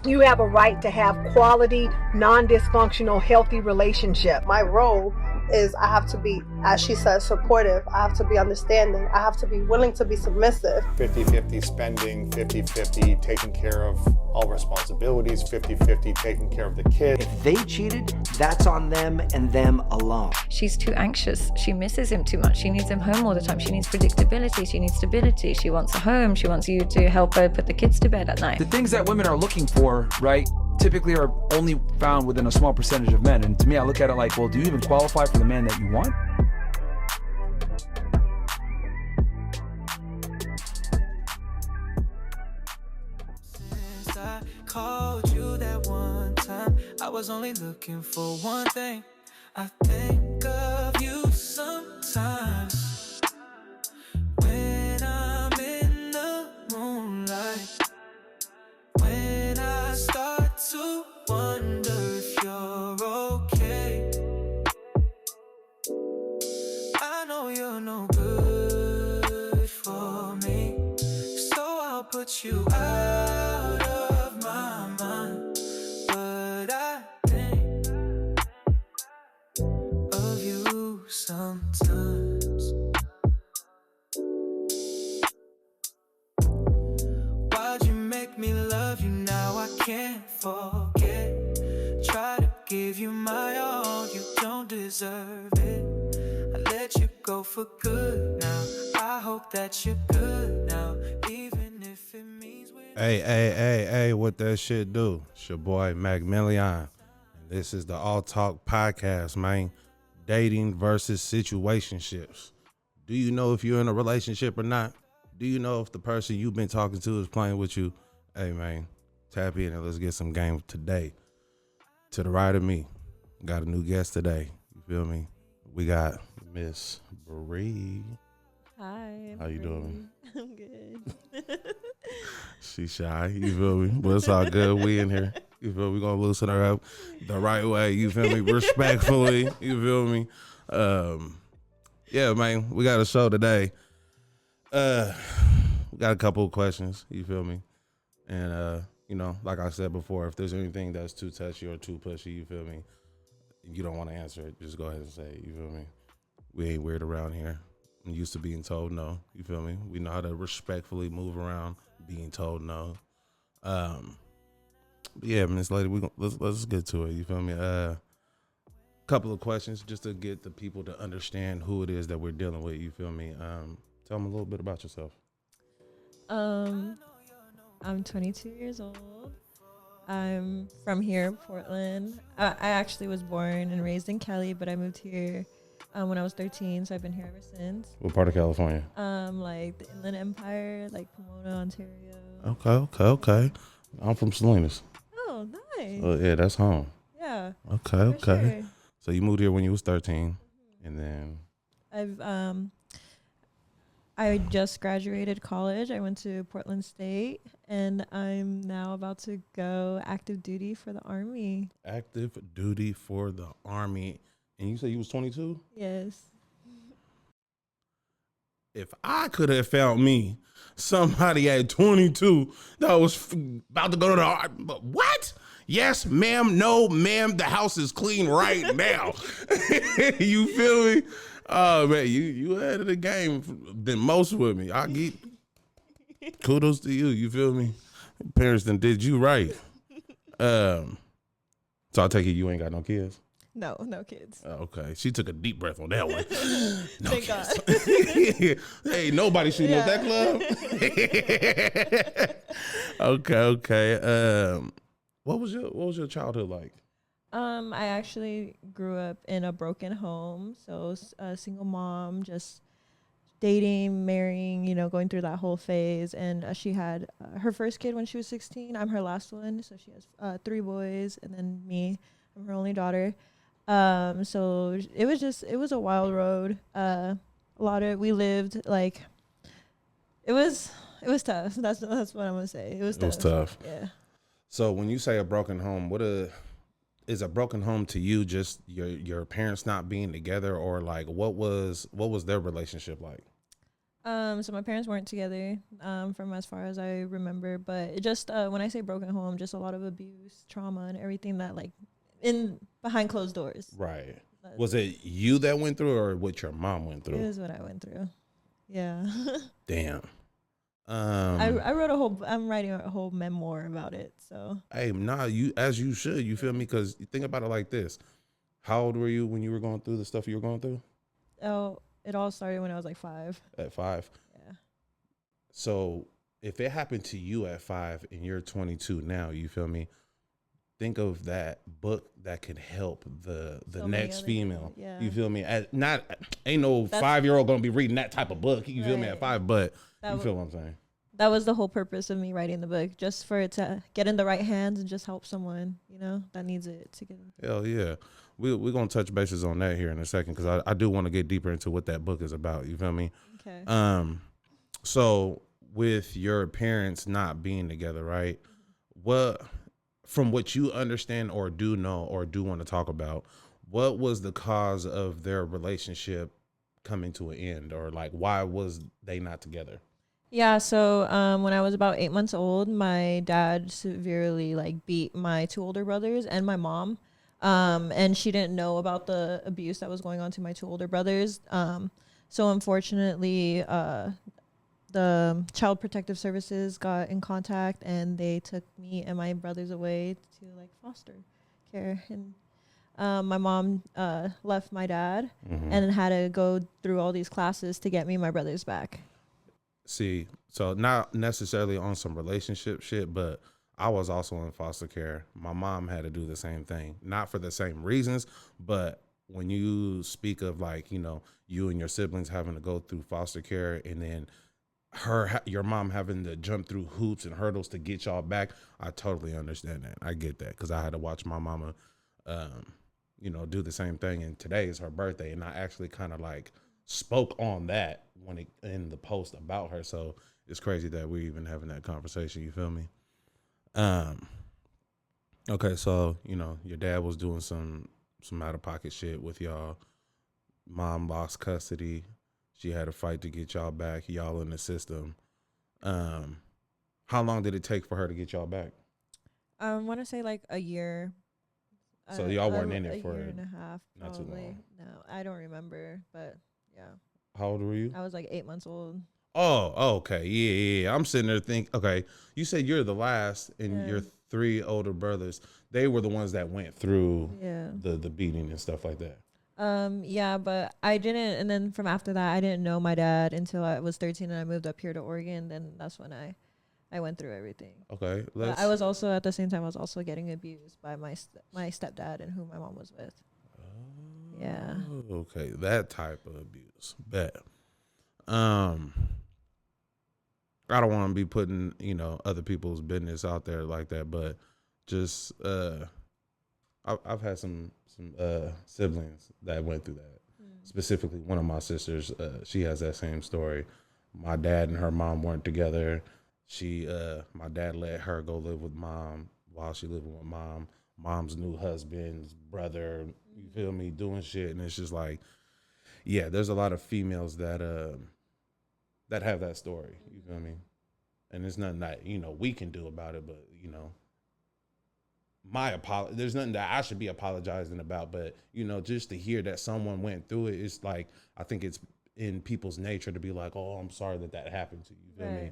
You have a right to have quality, non-dysfunctional, healthy relationship. My role is I have to be, as she says, supportive. I have to be understanding. I have to be willing to be submissive. 50-50 spending, 50-50 taking care of all responsibilities, 50-50 taking care of the kid. If they cheated, that's on them and them alone. She's too anxious. She misses him too much. She needs him home all the time. She needs predictability. She needs stability. She wants a home. She wants you to help her put the kids to bed at night. The things that women are looking for, right, typically are only found within a small percentage of men. And to me, I look at it like, well, do you even qualify for the man that you want? Since I called you that one time, I was only looking for one thing. I think of you sometimes when I'm in the moonlight, when I start to wonder if you're okay. I know you're no good for me, so I'll put you out of my mind. But I think of you sometimes. Why'd you make me love you? Now I can't forget. Try to give you my all, you don't deserve it. I let you go for good now. I hope that you're good now, even if it means we're Hey, what that shit do? It's your boy Macmillion. And this is the All Talk Podcast, man. Dating versus situationships. Do you know if you're in a relationship or not? Do you know if the person you've been talking to is playing with you? Hey, man, tap in and let's get some game today. To the right of me, got a new guest today. You feel me? We got Miss Bri. Hi. How you doing? I'm good. She shy, you feel me? But it's all good. We in here. You feel me? We gonna loosen her up the right way. You feel me? Respectfully. You feel me? Yeah, man. We got a show today. We got a couple of questions. You feel me? And you know, like I said before, if there's anything that's too touchy or too pushy, you feel me? You don't want to answer it, just go ahead and say it. You feel me? We ain't weird around here. I'm used to being told no. You feel me? We know how to respectfully move around being told no. Yeah, Miss Lady, let's get to it. You feel me? Couple of questions just to get the people to understand who it is that we're dealing with. You feel me? Tell them a little bit about yourself. I'm 22 years old. I'm from here, Portland. I actually was born and raised in Cali, but I moved here when I was 13, so I've been here ever since. What part of California? Like the Inland Empire, like Pomona, Ontario. Okay. I'm from Salinas. Oh, nice. Yeah, that's home. Yeah. Okay. Sure. So you moved here when you was 13, and then I just graduated college. I went to Portland State, and I'm now about to go active duty for the Army. Active duty for the Army. And you said you was 22? Yes. If I could have found me somebody at 22 that was about to go to the Army, but what? Yes, ma'am. No, ma'am. The house is clean right now. You feel me? Oh, man, you ahead of the game than most with me. I get kudos to you. You feel me? Parents done did you right. So I take it you ain't got no kids? No kids. Okay. She took a deep breath on that one. No Thank kids. God. Hey, nobody shooting at that club. Okay. What was your childhood like? I actually grew up in a broken home, so a single mom, just dating, marrying, going through that whole phase. And she had her first kid when she was 16. I'm her last one, so she has 3 boys, and then me. I'm her only daughter. So it was a wild road. We lived like, it was tough. That's what I'm gonna say. It was tough. Yeah. So when you say a broken home, is a broken home to you just your parents not being together, or like what was their relationship like? So my parents weren't together, from as far as I remember, but it just, when I say broken home, just a lot of abuse, trauma, and everything that like in behind closed doors. Right. That's- Was it you that went through, or what your mom went It through? is what I went through. Yeah. Damn. I wrote a whole, I'm writing a whole memoir about it. So Hey, nah, you as you should. You feel me? Because you think about it like this. How old were you when you were going through the stuff you were going through? it all started when I was like 5. At 5. Yeah. So if it happened to you at 5 and you're 22 now, you feel me? Think of that book that could help the So many next other female. people, yeah. You feel me? Not ain't no That's- 5-year-old gonna be reading that type of book. You feel me? At Right. 5, but That you w- feel what I'm saying? That was the whole purpose of me writing the book, just for it to get in the right hands and just help someone, that needs it to get. Hell yeah. We're gonna touch bases on that here in a second, because I do want to get deeper into what that book is about. You feel me? Okay. So with your parents not being together, right? What, from what you understand or do know or do want to talk about, what was the cause of their relationship coming to an end, or like why was they not together? Yeah, so when I was about 8 months old, my dad severely like beat my 2 older brothers and my mom. And she didn't know about the abuse that was going on to my 2 older brothers. So unfortunately, the Child Protective Services got in contact and they took me and my brothers away to like foster care. And my mom left my dad and had to go through all these classes to get me and my brothers back. See, so not necessarily on some relationship shit, but I was also in foster care. My mom had to do the same thing, not for the same reasons, but when you speak of like, you and your siblings having to go through foster care, and then your mom having to jump through hoops and hurdles to get y'all back, I totally understand that. I get that, because I had to watch my mama, do the same thing. And today is her birthday, and I actually kind of like spoke on that in the post about her. So it's crazy that we're even having that conversation. You feel me? Okay, so your dad was doing some out of pocket shit with y'all. Mom lost custody. She had a fight to get y'all back. Y'all in the system. How long did it take for her to get y'all back? I want to say like a year. So y'all weren't in it for a year and a half, not too probably. long. No, I don't remember, but yeah, How old were you? I was like 8 months old. Oh, okay. Yeah. I'm sitting there thinking, okay, you said you're the last, and Yeah. your 3 older brothers, they were the ones that went through Yeah. the beating and stuff like that. Yeah, but I didn't, and then from after that, I didn't know my dad until I was 13 and I moved up here to Oregon. Then that's when I went through everything. Okay, But I was also at the same time I was also getting abused by my stepdad and who my mom was with. Yeah. Okay, that type of abuse. Bet. I don't want to be putting, other people's business out there like that, but just I've had some siblings that went through that. Specifically, one of my sisters, she has that same story. My dad and her mom weren't together. My dad let her go live with mom while she lived with mom. Mom's new husband's brother, you feel me, doing shit, and it's just like, yeah, there's a lot of females that have that story. You feel me? And there's nothing that we can do about it, but there's nothing that I should be apologizing about, but just to hear that someone went through it, it's like, I think it's in people's nature to be like, oh, I'm sorry that happened to you. You feel me?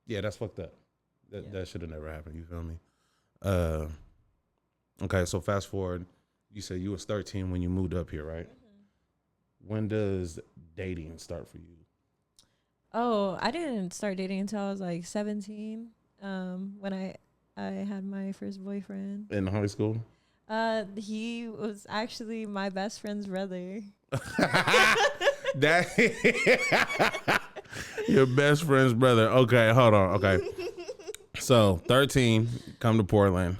Yeah, that's fucked up. That should have never happened. You feel me? Okay, so fast forward, you said you was 13 when you moved up here, right? When does dating start for you? Oh, I didn't start dating until I was like 17. When I had my first boyfriend. In high school? He was actually my best friend's brother. That your best friend's brother. Okay, hold on. Okay. So 13, come to Portland.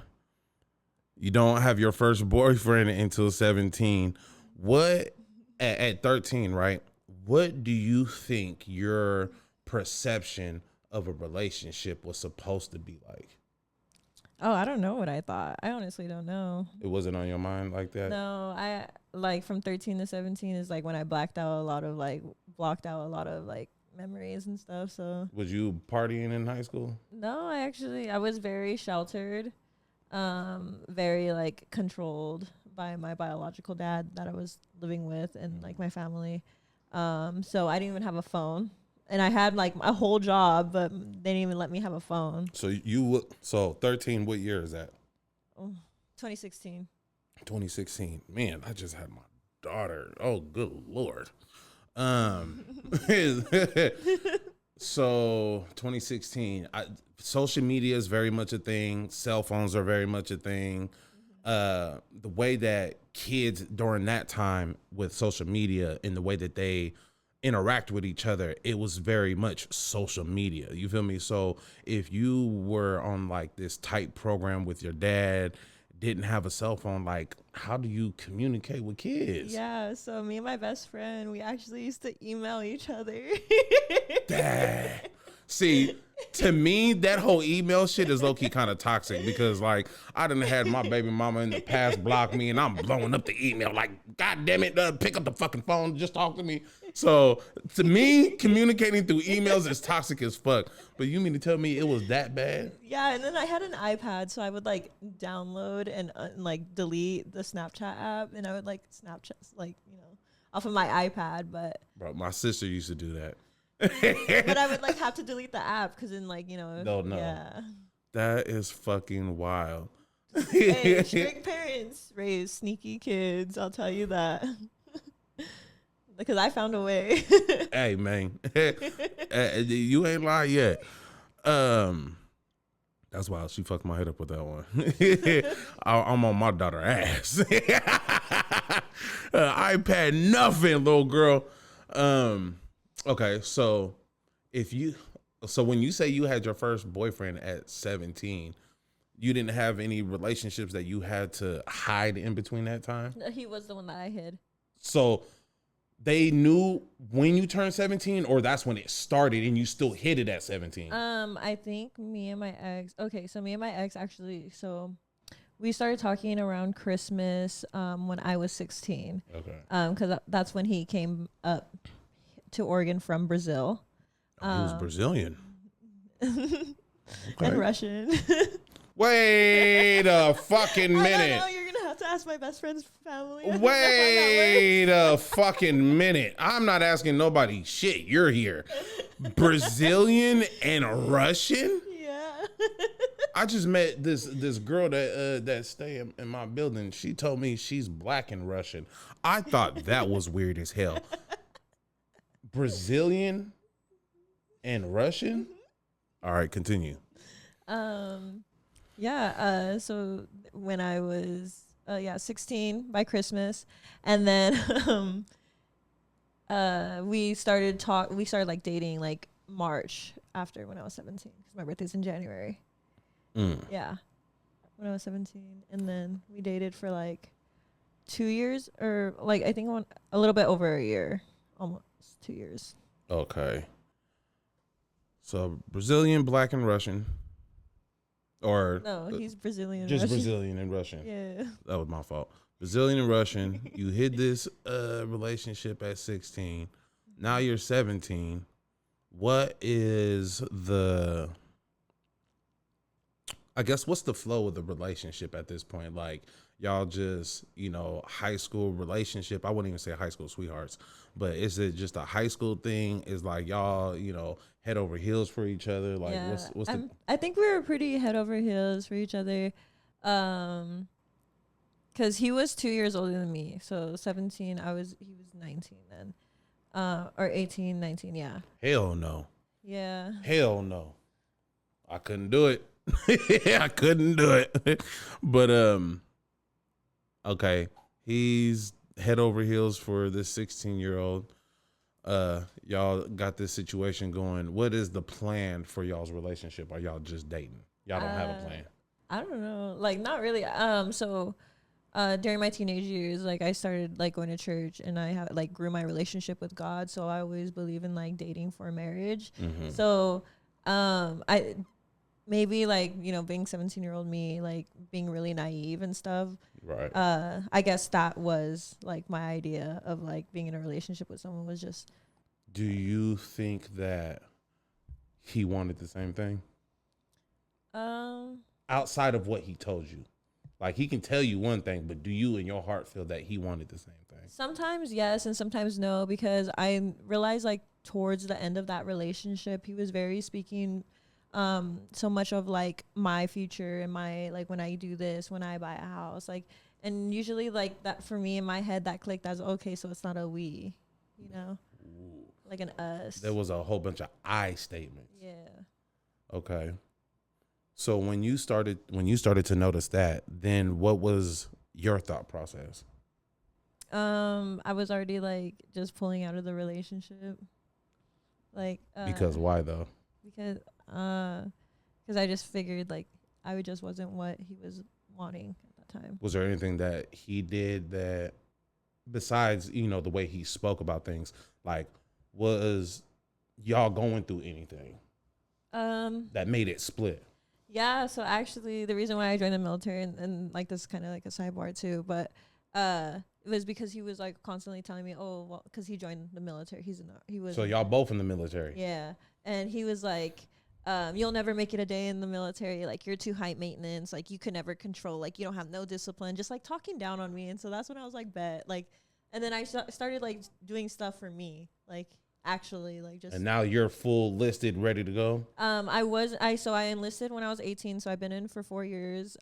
You don't have your first boyfriend until 17. What at 13, right? What do you think your perception of a relationship was supposed to be like? Oh, I don't know what I thought. I honestly don't know. It wasn't on your mind like that? No, I like from 13 to 17 is like when I blocked out a lot of like memories and stuff. So Was you partying in high school? no, I was very sheltered, very like controlled by my biological dad that I was living with and like my family. So I didn't even have a phone. And I had like a whole job, but they didn't even let me have a phone. So 13, what year is that? 2016. 2016. Man, I just had my daughter. Oh, good Lord. So 2016, social media is very much a thing. Cell phones are very much a thing. The way that kids during that time with social media and the way that they interact with each other, it was very much social media. You feel me? So if you were on like this tight program with your dad, didn't have a cell phone, like how do you communicate with kids? Yeah, so me and my best friend, we actually used to email each other. Dad. See, to me, that whole email shit is low-key kind of toxic because, like, I done had my baby mama in the past block me and I'm blowing up the email like, God damn it, pick up the fucking phone, just talk to me. So, to me, communicating through emails is toxic as fuck. But you mean to tell me it was that bad? Yeah, and then I had an iPad, so I would, like, download and, like, delete the Snapchat app, and I would, like, Snapchat, like, you know, off of my iPad, but... Bro, my sister used to do that. But I would like have to delete the app because then like, you know, no. Yeah. That is fucking wild. Hey, strict parents raise sneaky kids, I'll tell you that. Because I found a way. Hey man. You ain't lied yet. That's why she fucked my head up with that one. I'm on my daughter ass. iPad nothing, little girl. Okay, so when you say you had your first boyfriend at 17, you didn't have any relationships that you had to hide in between that time? He was the one that I hid. So they knew when you turned 17, or that's when it started and you still hid it at 17? I think me and my ex actually, so we started talking around Christmas when I was 16. Okay. Because that's when he came up to Oregon from Brazil. He was Brazilian. And Russian. Wait a fucking minute. I don't know, you're gonna have to ask my best friend's family. Wait a fucking minute. I'm not asking nobody shit. You're here. Brazilian and Russian? Yeah. I just met this girl that stay in my building. She told me she's black and Russian. I thought that was weird as hell. Brazilian and Russian? All right, continue. So when I was 16 by Christmas, and then we started like dating like March after when I was 17 because my birthday's in January. Yeah, when I was 17, and then we dated for like 2 years, or like I think a little bit over a year, almost 2 years. Okay. So Brazilian, black, and Russian. Or No, he's Brazilian. Just Russian. Brazilian and Russian. Yeah. That was my fault. Brazilian and Russian. You hid this relationship at 16. Now you're 17. What is what's the flow of the relationship at this point? Like, y'all just, high school relationship. I wouldn't even say high school sweethearts, but is it just a high school thing? Is like y'all, head over heels for each other? Like, yeah. what's the... I think we were pretty head over heels for each other. Because he was 2 years older than me. So 17, he was 19 then. Or 18, 19, yeah. Hell no. Yeah. Hell no. I couldn't do it. I couldn't do it. But okay, he's head over heels for this 16-year-old. Y'all got this situation going. What is the plan for y'all's relationship? Are y'all just dating? Y'all don't have a plan? I don't know. Like, not really. So during my teenage years, like, I started like going to church, and I grew my relationship with God. So I always believe in like dating for marriage. Mm-hmm. So maybe like, you know, being 17-year-old me, like being really naive and stuff. Right. I guess that was like my idea of like being in a relationship with someone was just. Do you think that he wanted the same thing? Outside of what he told you. Like, he can tell you one thing, but do you in your heart feel that he wanted the same thing? Sometimes yes and sometimes no, because I realized like towards the end of that relationship, he was very speaking so much of like my future and my, like, when I do this, when I buy a house, like, and usually like that for me in my head that clicked as okay, so it's not a we, you know. Ooh. Like an us. There was a whole bunch of I statements. Yeah. Okay. So when you started to notice that, then what was your thought process? I was already like just pulling out of the relationship. Like because why though? Because I just figured like I just wasn't what he was wanting at that time. Was there anything that he did that, besides, you know, the way he spoke about things, like, was y'all going through anything that made it split? Yeah, so actually the reason why I joined the military, and like this is kind of like a sidebar too, but it was because he was like constantly telling me, oh, well, because he joined the military. He was. So y'all both in the military. Yeah, and he was like, you'll never make it a day in the military. Like, you're too high maintenance. Like, you could never control. Like, you don't have no discipline. Just like talking down on me. And so that's when I was like, bet. Like, and then I started like doing stuff for me. Like, actually, like just. And now you're full listed, ready to go. I enlisted when I was 18. So I've been in for 4 years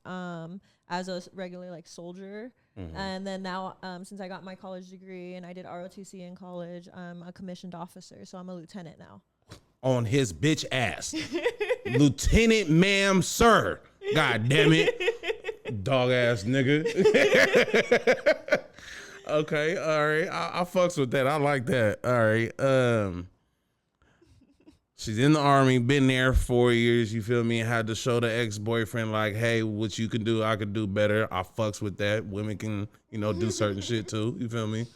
as a regular like soldier. Mm-hmm. And then now, since I got my college degree and I did ROTC in college, I'm a commissioned officer. So I'm a lieutenant now. On his bitch ass. Lieutenant, ma'am, sir. God damn it. Dog ass nigga. Okay, all right. I fucks with that. I like that. All right. She's in the Army, been there 4 years, you feel me? Had to show the ex-boyfriend like, hey, what you can do, I could do better. I fucks with that. Women can, you know, do certain shit too. You feel me?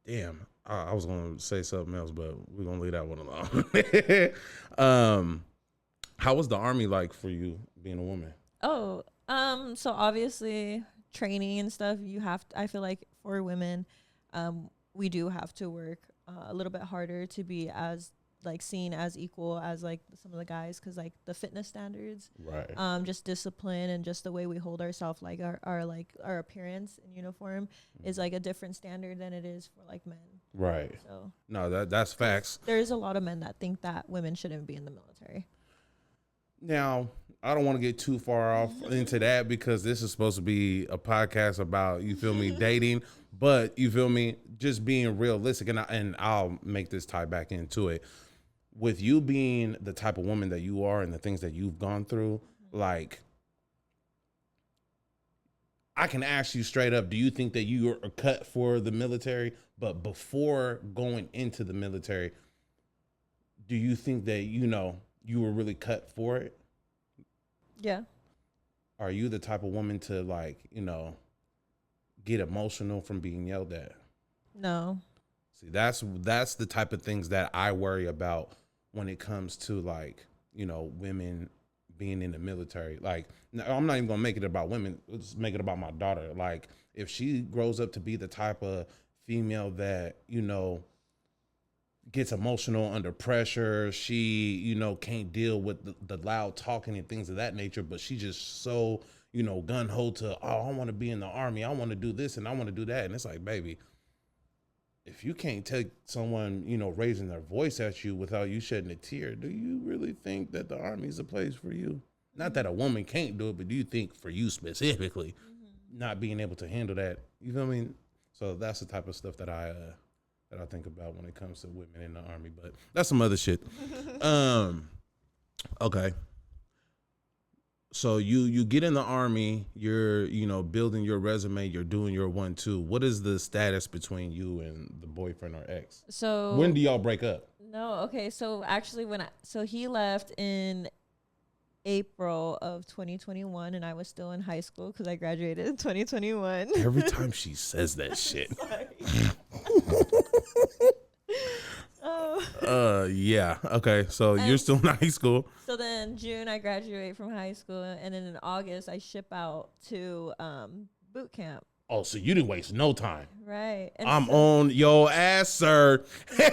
Damn, I was gonna say something else, but we're gonna leave that one alone. How was the Army like for you being a woman? Oh, so obviously training and stuff, I feel like for women, we do have to work a little bit harder to be as like seen as equal as like some of the guys, because like the fitness standards, right, just discipline and just the way we hold ourselves, like our appearance in uniform is like a different standard than it is for like men. Right. So no, that's facts. There's a lot of men that think that women shouldn't be in the military. Now, I don't want to get too far off into that because this is supposed to be a podcast about, you feel me, dating, but you feel me, just being realistic, and I'll make this tie back into it. With you being the type of woman that you are and the things that you've gone through, like, I can ask you straight up, do you think that you are cut for the military? But before going into the military, do you think that, you know, you were really cut for it? Yeah. Are you the type of woman to, like, you know, get emotional from being yelled at? No. See, that's the type of things that I worry about when it comes to, like, you know, women being in the military. Like, I'm not even gonna make it about women. Let's make it about my daughter. Like, if she grows up to be the type of female that, you know, gets emotional under pressure, she, you know, can't deal with the loud talking and things of that nature, but she just so, you know, gun-ho to, oh, I want to be in the Army, I want to do this and I want to do that. And it's like, baby, if you can't take someone, you know, raising their voice at you without you shedding a tear, do you really think that the Army is a place for you? Not that a woman can't do it, but do you think for you specifically, not being able to handle that? You feel me? So that's the type of stuff that I think about when it comes to women in the Army, but that's some other shit. Okay. So you get in the Army, you're, you know, building your resume, you're doing your 1-2. What is the status between you and the boyfriend or ex? So when do y'all break up? No, okay. So actually he left in April of 2021 and I was still in high school because I graduated in 2021. Every time she says that shit. Yeah. Okay. So you're still in high school. So then June I graduate from high school, and then in August I ship out to boot camp. Oh, so you didn't waste no time. Right. And I'm on your ass, sir.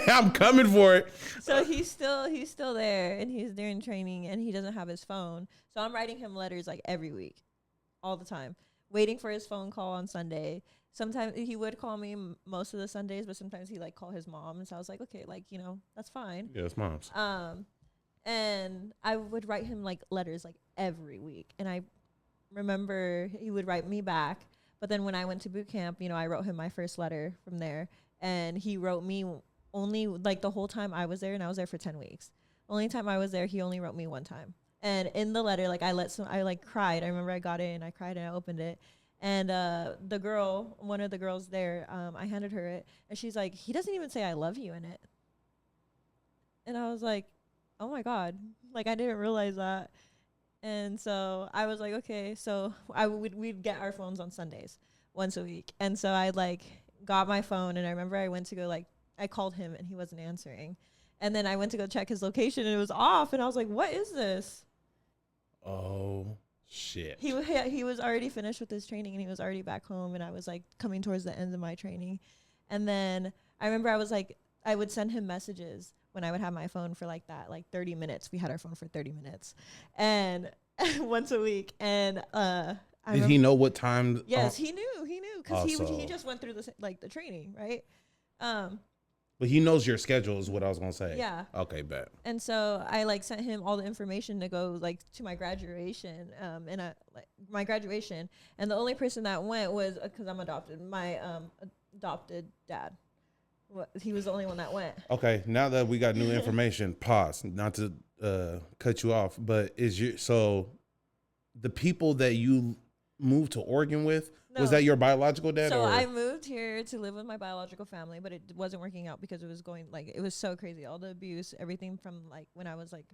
I'm coming for it. So he's still there, and he's doing training, and he doesn't have his phone. So I'm writing him letters like every week, all the time, waiting for his phone call on Sunday. Sometimes he would call me most of the Sundays, but sometimes he like call his mom, and so I was like, okay, like, you know, that's fine. Yeah, it's mom's. And I would write him like letters like every week, and I remember he would write me back. But then when I went to boot camp, you know, I wrote him my first letter from there, and he wrote me only like the whole time I was there, and I was there for 10 weeks. Only time I was there, he only wrote me one time. And in the letter, like I like cried. I remember I got it and I cried and I opened it. And the girl, one of the girls there, I handed her it, and she's like, he doesn't even say I love you in it. And I was like, oh my God, like I didn't realize that. And so I was like, okay, so we'd get our phones on Sundays once a week. And so I like got my phone, and I remember I went to go I called him and he wasn't answering. And then I went to go check his location and it was off. And I was like, what is this? Oh, shit. He was already finished with his training, and he was already back home. And I was like coming towards the end of my training. And then I remember I was like, I would send him messages when I would have my phone for like that, like 30 minutes. We had our phone for 30 minutes and once a week. And did he know what time? Yes, he knew because he just went through the training, right? But he knows your schedule is what I was gonna say. Yeah. Okay, bet. And so I like sent him all the information to go like to my graduation, my graduation, and the only person that went was because I'm adopted. My adopted dad. He was the only one that went. Okay, now that we got new information, pause. Not to cut you off, but so the people that you moved to Oregon with, was that your biological dad? So I moved here to live with my biological family, but it wasn't working out because it was going it was so crazy. All the abuse, everything from like when I was like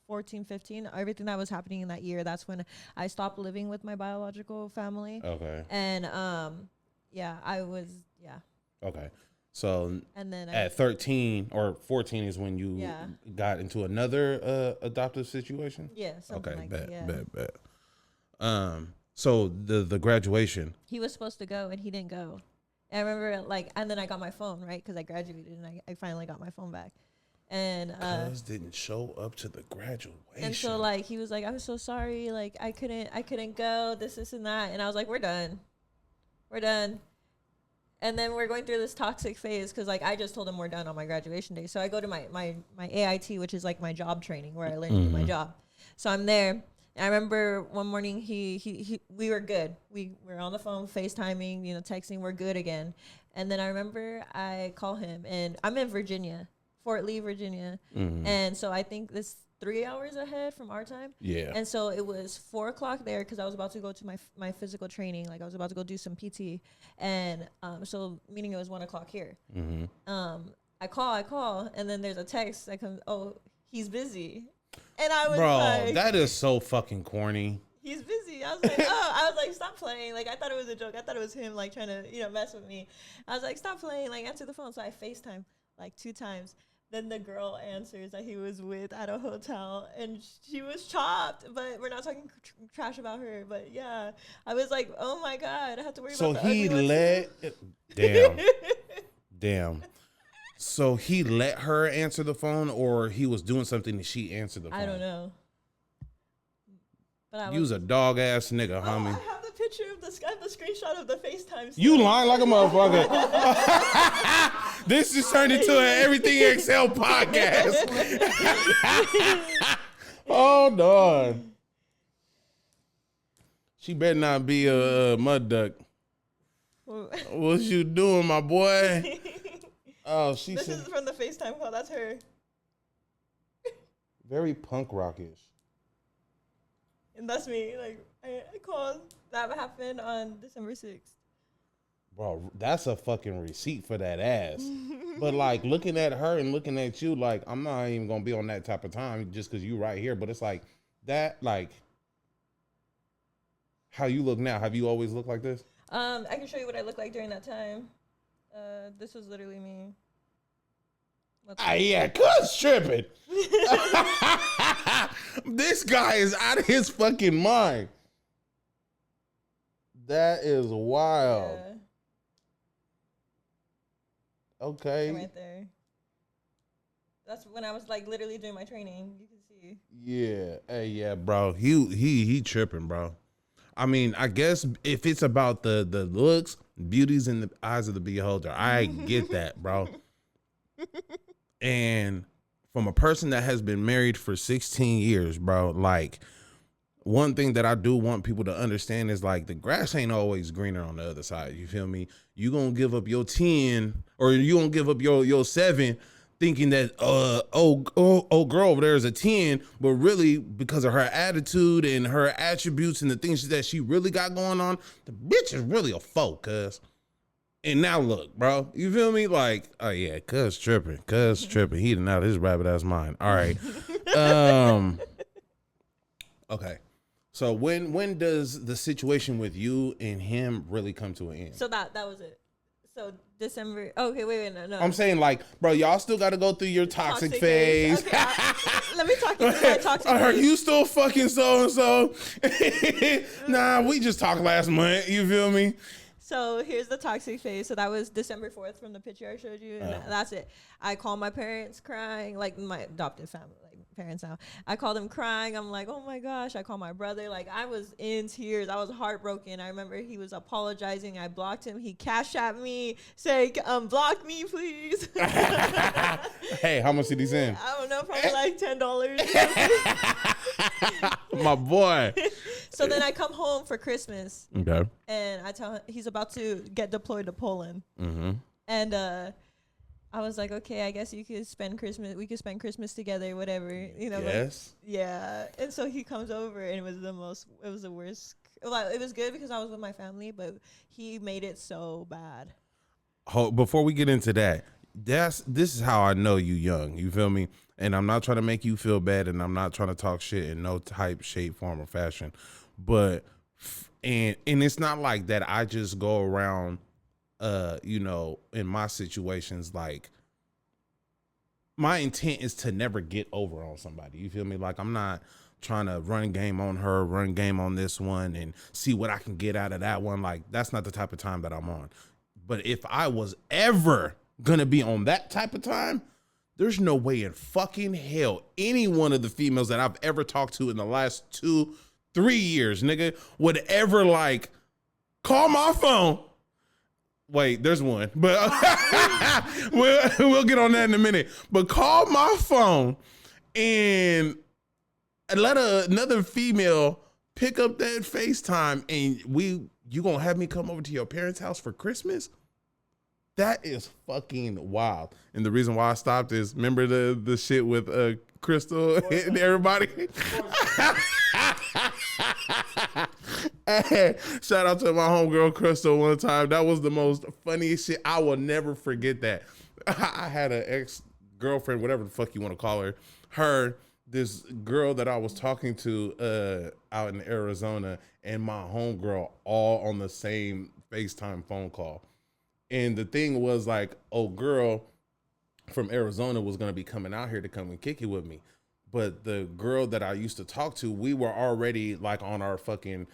14, 15, everything that was happening in that year. That's when I stopped living with my biological family. Okay. And I was Okay. So and then at 13 or 14 is when you got into another adoptive situation? Yeah, something okay, like bet, that. bet. So the graduation. He was supposed to go and he didn't go. And I remember and then I got my phone, right? Because I graduated and I finally got my phone back. And Cuz didn't show up to the graduation. And so like he was like, I'm so sorry, like I couldn't go, this and that. And I was like, we're done. And then we're going through this toxic phase because like I just told him we're done on my graduation day. So I go to my AIT, which is like my job training where I learn to do my job. So I'm there. And I remember one morning we were good. We were on the phone, FaceTiming, texting, we're good again. And then I remember I call him, and I'm in Virginia, Fort Lee, Virginia. And so I think this 3 hours ahead from our time. Yeah. And so it was 4:00 there because I was about to go to my physical training. Like I was about to go do some PT. And so meaning it was 1:00 here. I call, and then there's a text that comes, oh, he's busy. And I was like, that is so fucking corny. He's busy. I was like, I was like, stop playing. Like I thought it was a joke. I thought it was him like trying to, mess with me. I was like, stop playing, like answer the phone. So I FaceTime like 2 times. Then the girl answers that he was with at a hotel, and she was chopped. But we're not talking trash about her. But yeah, I was like, oh my God, I have to worry about the ugly ones. Damn. So he let her answer the phone, or he was doing something and she answered the phone? I don't know. But You was a dog ass nigga, homie. I have the picture of the screenshot of the FaceTime. You lying like a motherfucker. This is turned into an Everything Excel podcast. Oh, no. She better not be a mud duck. What you doing, my boy? Oh, This is from the FaceTime call. That's her. Very punk rockish. And that's me. Like, I called. That happened on December 6th. Bro, that's a fucking receipt for that ass. But, like, looking at her and looking at you, like, I'm not even going to be on that type of time just because you right here. But it's like, that, like, how you look now. Have you always looked like this? I can show you what I looked like during that time. This was literally me. Yeah, cuz tripping. This guy is out of his fucking mind. That is wild. Yeah. Okay. Right there. That's when I was like literally doing my training. You can see. Yeah. Hey, yeah, bro. He tripping, bro. I mean, I guess if it's about the looks, beauty's in the eyes of the beholder. I get that, bro. And from a person that has been married for 16 years, bro, like one thing that I do want people to understand is like the grass ain't always greener on the other side. You feel me? You gonna give up your 10 or you gonna give up your 7 thinking that oh girl over there is a 10, but really because of her attitude and her attributes and the things that she really got going on, the bitch is really a 4, cuz. And now look, bro, you feel me? Like, oh yeah, cuz tripping. He done out his rabbit ass mind. All right. Okay. So when does the situation with you and him really come to an end? So that was it. So December. Okay, wait, no. I'm saying like, bro, y'all still got to go through your toxic phase. Okay, let me talk you through my toxic Are phase. you still fucking so and so? Nah, we just talked last month. You feel me? So here's the toxic phase. So that was December 4th from the picture I showed you. And that's it. I called my parents crying, like my adopted family, like parents now. I called them crying. I'm like, oh my gosh. I called my brother. Like I was in tears. I was heartbroken. I remember he was apologizing. I blocked him. He cashed at me, saying, block me, please. Hey, how much did he send? I don't know, probably like $10. My boy. So then I come home for Christmas. Okay. And I tell him he's about to get deployed to Poland. Mm-hmm. And I was like, okay, I guess you could spend Christmas. We could spend Christmas together, whatever, you know. Yes. Like, yeah. And so he comes over, and it was the worst. Well, it was good because I was with my family, but he made it so bad. Before we get into that, this is how I know you young. You feel me? And I'm not trying to make you feel bad, and I'm not trying to talk shit in no type, shape, form, or fashion. But and it's not like that. I just go around, you know, in my situations, like my intent is to never get over on somebody. You feel me? Like I'm not trying to run game on her, run game on this one, and see what I can get out of that one. Like that's not the type of time that I'm on. But if I was ever gonna be on that type of time, there's no way in fucking hell any one of the females that I've ever talked to in the last 2-3 years, nigga, would ever like call my phone. Wait, there's one, but we'll get on that in a minute. But call my phone and let another female pick up that FaceTime and you gonna have me come over to your parents' house for Christmas? That is fucking wild. And the reason why I stopped is, remember the shit with Crystal and everybody? Hey, shout out to my homegirl Crystal one time. That was the most funniest shit. I will never forget that. I had an ex-girlfriend, whatever the fuck you want to call her, this girl that I was talking to out in Arizona, and my homegirl all on the same FaceTime phone call. And the thing was like, oh, girl from Arizona was going to be coming out here to come and kick it with me. But the girl that I used to talk to, we were already like on our fucking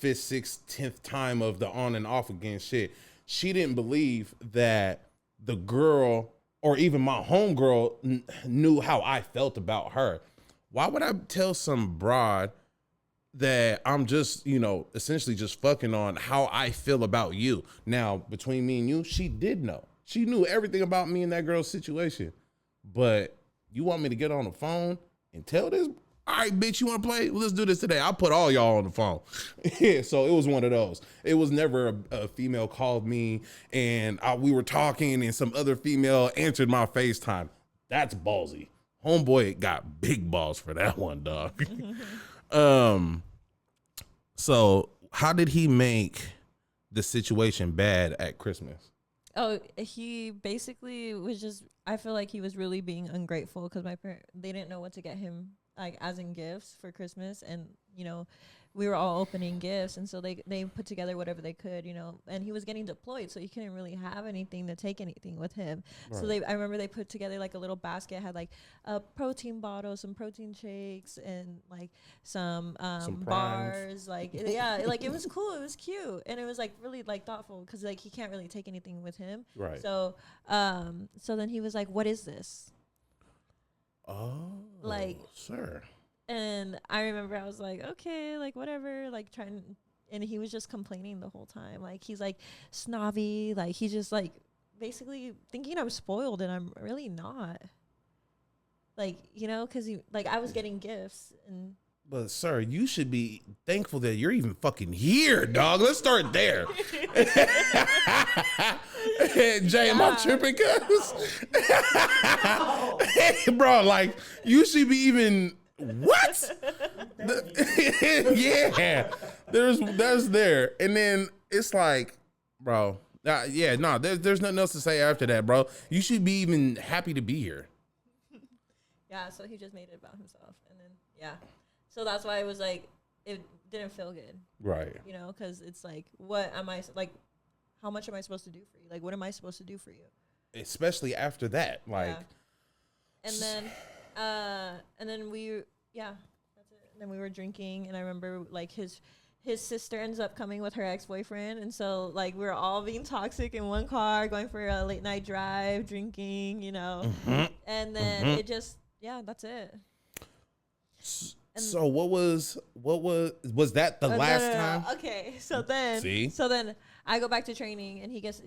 5th, 6th, 10th time of the on and off again shit. She didn't believe that the girl or even my homegirl knew how I felt about her. Why would I tell some broad that I'm just, you know, essentially just fucking on how I feel about you? Now, between me and you, she did know. She knew everything about me and that girl's situation. But you want me to get on the phone and tell this? All right, bitch, you want to play? Well, let's do this today. I'll put all y'all on the phone. Yeah, so it was one of those. It was never a female called me and we were talking and some other female answered my FaceTime. That's ballsy. Homeboy got big balls for that one, dog. So how did he make the situation bad at Christmas? Oh, he basically was just, I feel like he was really being ungrateful because my parents, they didn't know what to get him, like as in gifts for Christmas. And, you know, we were all opening gifts, and so they put together whatever they could, you know. And he was getting deployed, so he couldn't really have anything to take anything with him. Right. So I remember they put together like a little basket, had like a protein bottle, some protein shakes, and like some bars. Like yeah, like it was cool, it was cute, and it was like really like thoughtful because like he can't really take anything with him. Right. So so then he was like, "What is this?" Oh, like, sir. And I remember I was like, okay, like whatever, like trying, and he was just complaining the whole time. Like he's like snobby, like he's just like basically thinking I'm spoiled, and I'm really not. Like, you know, because like I was getting gifts and. But sir, you should be thankful that you're even fucking here, dog. Let's start there. Jay, am I tripping, cuz? Hey, bro, like you should be even. What? Yeah, there's there, and then it's like, bro, yeah, no, there's nothing else to say after that, bro. You should be even happy to be here. Yeah, so he just made it about himself, and then yeah, so that's why it was like it didn't feel good, right? You know, because it's like, what am I like? How much am I supposed to do for you? Like, what am I supposed to do for you? Especially after that, like, yeah. And then we, yeah, that's it. And then we were drinking, and I remember like his sister ends up coming with her ex-boyfriend, and so like we were all being toxic in one car, going for a late night drive, drinking, you know, and then it just, yeah, that's it. And so what was that the last time? Okay, so then I go back to training, and he gets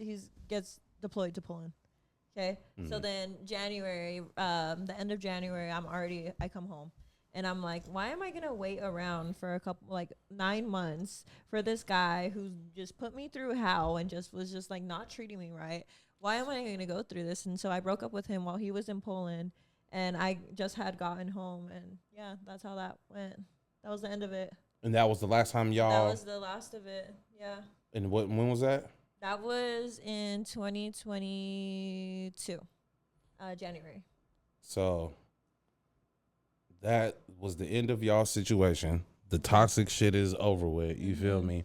deployed to Poland. Okay, so then January, the end of January, I come home, and I'm like, why am I gonna wait around for a couple, like 9 months for this guy who just put me through hell and was just like not treating me right? Why am I gonna go through this? And so I broke up with him while he was in Poland, and I just had gotten home, and yeah, that's how that went. That was the end of it. And that was the last time y'all. That was the last of it. Yeah. And when was that? That was in 2022, January. So that was the end of y'all's situation. The toxic shit is over with. You feel me?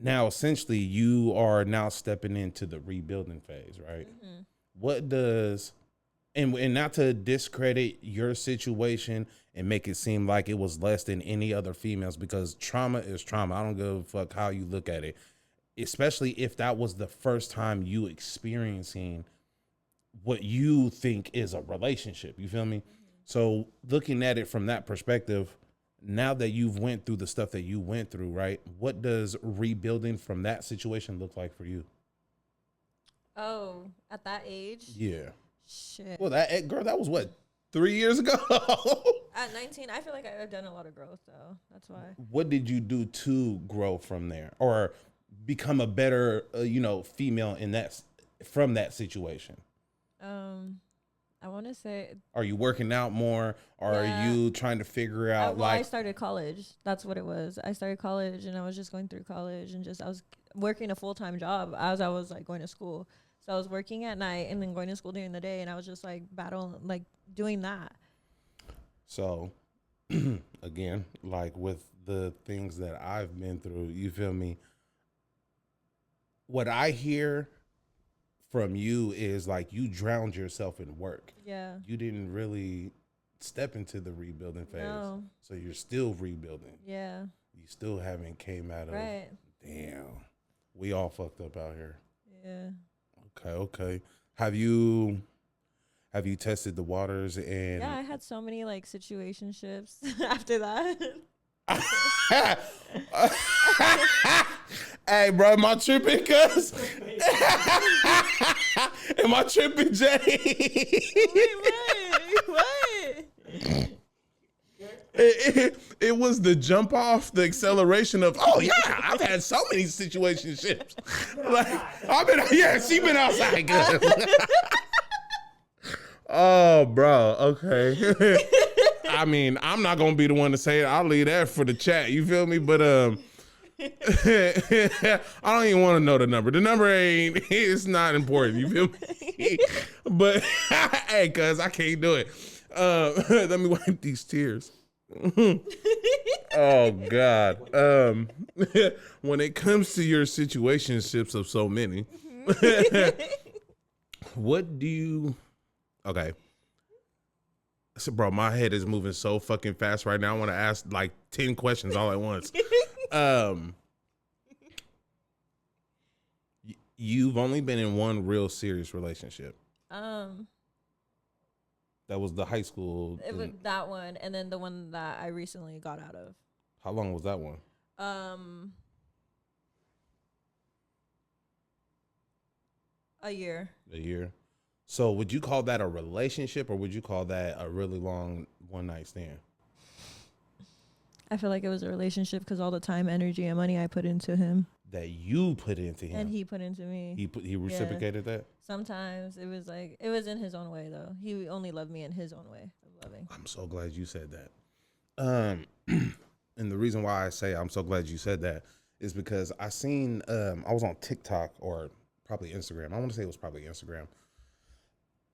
Now, essentially, you are now stepping into the rebuilding phase, right? What does, and not to discredit your situation and make it seem like it was less than any other females, because trauma is trauma. I don't give a fuck how you look at it, especially if that was the first time you experiencing what you think is a relationship. You feel me? So looking at it from that perspective, now that you've went through the stuff that you went through, right? What does rebuilding from that situation look like for you? Oh, at that age? Yeah. Shit. Well, that girl, that was what, 3 years ago? At 19, I feel like I've done a lot of growth, though. That's why. What did you do to grow from there, or become a better, female in that, from that situation? I want to say. Are you working out more? Or are you trying to figure out I started college. That's what it was. I started college, and I was just going through college, and I was working a full-time job as I was like going to school. So I was working at night and then going to school during the day, and I was just like doing that. So again, like with the things that I've been through, you feel me? What I hear from you is like you drowned yourself in work. Yeah. You didn't really step into the rebuilding phase. No. So you're still rebuilding. Yeah. You still haven't came out of. Right. Damn. We all fucked up out here. Yeah. Okay. Have you tested the waters? And yeah, I had so many like situationships after that. Hey, bro, am I tripping, cuz? Am I tripping, Jay? Wait, what? It was the jump off, the acceleration of, oh yeah, I've had so many situationships. Like, she been outside good. Oh, bro, okay. I mean, I'm not gonna be the one to say it. I'll leave that for the chat. You feel me? But I don't even want to know the number. The number it's not important. You feel me? But hey, cuz I can't do it. Let me wipe these tears. Oh God. When it comes to your situationships of so many, what do you? Okay. So, bro, my head is moving so fucking fast right now. I want to ask like 10 questions all at once. You've only been in one real serious relationship. That was the high school. It was that one, and then the one that I recently got out of. How long was that one? A year. A year. So would you call that a relationship, or would you call that a really long one night stand? I feel like it was a relationship because all the time, energy, and money I put into him. That you put into him. And he put into me. He reciprocated that? Sometimes it was like, it was in his own way though. He only loved me in his own way of loving. I'm so glad you said that. And the reason why I say I'm so glad you said that is because I seen, I was on TikTok or probably Instagram. I want to say it was probably Instagram.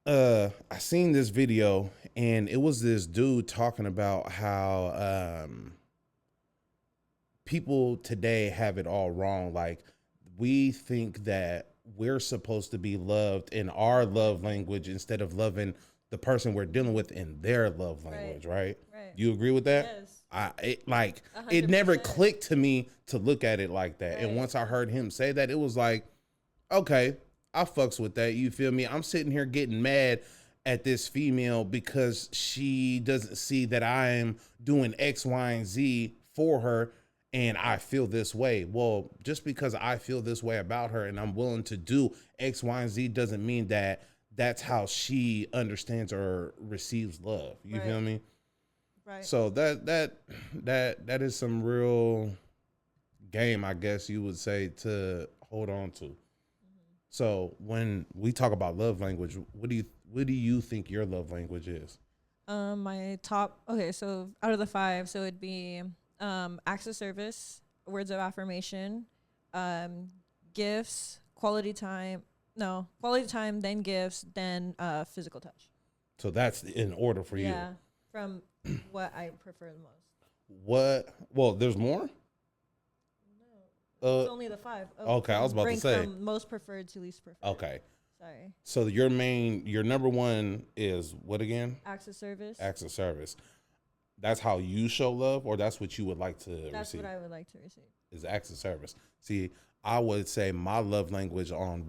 I seen this video and it was this dude talking about how, people today have it all wrong. Like, we think that we're supposed to be loved in our love language instead of loving the person we're dealing with in their love language, right? Right. You agree with that? Yes. It never clicked to me to look at it like that. Right. And once I heard him say that, it was like, okay, I fucks with that. You feel me? I'm sitting here getting mad at this female because she doesn't see that I'm doing X, Y, and Z for her. And I feel this way. Well, just because I feel this way about her and I'm willing to do X, Y, and Z doesn't mean that that's how she understands or receives love. You Right. feel me? Right. So that is some real game, I guess you would say, to hold on to. So when we talk about love language, what do you think your love language is? My top, okay, so out of the 5, so it'd be acts of service, words of affirmation, gifts, quality time, then gifts, then physical touch. So that's in order for you. Yeah, from what I prefer the most. What? Well, there's more? It's only the 5. Okay, I was about to say. From most preferred to least preferred. Okay. Sorry. So your number one is what again? Acts of service. Acts of service. That's how you show love, or that's what you would like to receive? That's what I would like to receive. Is acts of service. See, I would say my love language on